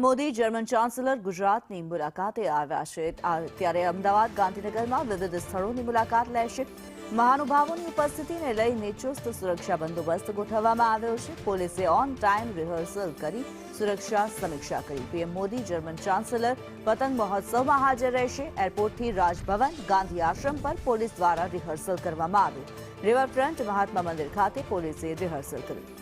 Modi German chancellor ગુજરાતની મુલાકાતે આવ્યા છે। ત્યારે અમદાવાદ ગાંધીનગરમાં વિવિધ સ્થળોની મુલાકાત લેશે। મહાનુભાવોની ઉપસ્થિતિને લઈને ચુસ્ત સુરક્ષા બંદોબસ્ત ગોઠવવામાં આવ્યો છે। પોલીસે ઓન ટાઈમ રિહર્સલ કરી સુરક્ષા સમીક્ષા કરી। પીએમ મોદી જર્મન ચાન્સેલર પતંગ મહોત્સવમાં હાજર રહેશે। એરપોર્ટથી રાજભવન ગાંધી આશ્રમ પર પોલીસ દ્વારા રિહર્સલ કરવામાં આવ્યું। રિવરફ્રન્ટ મહાત્મા મંદિર ખાતે પોલીસે રિહર્સલ કર્યું।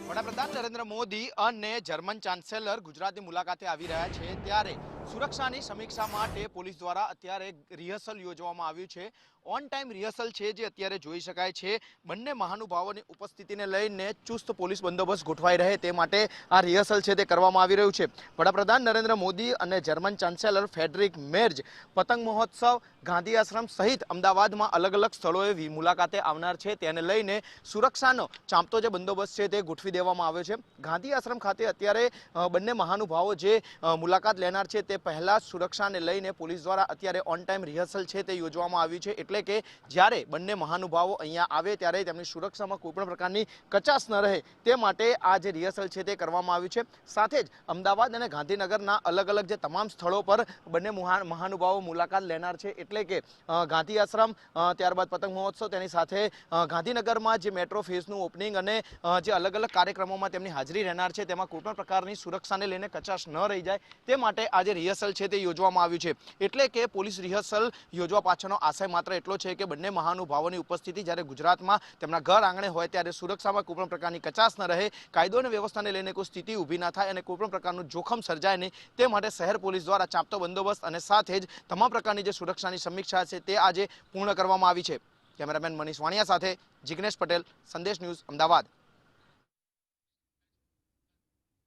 વડાપ્રધાન નરેન્દ્ર મોદી અને જર્મન ચાન્સેલર ગુજરાતની મુલાકાતે આવી રહ્યા છે ત્યારે સુરક્ષાની સમીક્ષા માટે પોલીસ દ્વારા અત્યારે રિહર્સલ યોજવામાં આવ્યું છે। ઓન ટાઈમ રિહર્સલ છે જે અત્યારે જોઈ શકાય છે। બંને મહાનુભાવોની ઉપસ્થિતિને લઈને ચુસ્ત પોલીસ બંદોબસ્ત ગોઠવાઈ રહે તે માટે આ રિહર્સલ છે તે કરવામાં આવી રહ્યું છે। વડાપ્રધાન નરેન્દ્ર મોદી અને જર્મન ચાન્સેલર ફેડરિક મેર્જ પતંગ મહોત્સવ ગાંધી આશ્રમ સહિત અમદાવાદમાં અલગ અલગ સ્થળોએ મુલાકાતે આવનાર છે। તેને લઈને સુરક્ષાનો ચાંપતો જે બંદોબસ્ત છે તે ગોઠવી દેવામાં આવ્યો છે। ગાંધી આશ્રમ ખાતે અત્યારે બંને મહાનુભાવો જે મુલાકાત લેનાર છે તે પહેલા સુરક્ષાને લઈને પોલીસ દ્વારા અત્યારે ઓન ટાઈમ રિહર્સલ છે તે યોજવામાં આવ્યું છે। એટલે કે જ્યારે બંને મહાનુભાવો અહીંયા આવે ત્યારે તેમની સુરક્ષામાં કોઈ પણ પ્રકારની કચાશ ન રહે તે માટે આ જે રિહર્સલ છે તે કરવામાં આવ્યું છે। સાથે જ અમદાવાદ અને ગાંધીનગરના અલગ અલગ જે તમામ સ્થળો પર બંને મહાનુભાવો મુલાકાત લેનાર છે। એટલે કે ગાંધી આશ્રમ, ત્યારબાદ પતંગ મહોત્સવ, તેની સાથે ગાંધીનગરમાં જે મેટ્રો ફેઝનું ઓપનિંગ અને જે અલગ અલગ કાર્યક્રમોમાં તેમની હાજરી રહેનાર છે તેમાં કોઈ પણ પ્રકારની સુરક્ષાને લઈને કચાશ ન રહી જાય તે માટે આ જે રિહર્સલ છે તે યોજવામાં આવ્યું છે। એટલે કે પોલીસ રિહર્સલ યોજવા પાછળનો આશય માત્ર એટલો છે કે બંને મહાનુભાવોની ઉપસ્થિતિ જ્યારે ગુજરાતમાં તેમના ઘર આંગણે હોય ત્યારે સુરક્ષામાં કોઈ પણ પ્રકારની કચાશ ન રહે, કાયદો અને વ્યવસ્થાને લઈને કોઈ સ્થિતિ ઊભી ના થાય અને કોઈ પણ પ્રકારનું જોખમ સર્જાય નહીં તે માટે શહેર પોલીસ દ્વારા ચાંપતો બંદોબસ્ત અને સાથે જ તમામ પ્રકારની જે સુરક્ષાની સમીક્ષા છે તે આજે પૂર્ણ કરવામાં આવી છે। કેમેરામેન મનીષ વાણિયા સાથે જિગ્નેશ પટેલ, સંદેશ ન્યૂઝ, અમદાવાદ।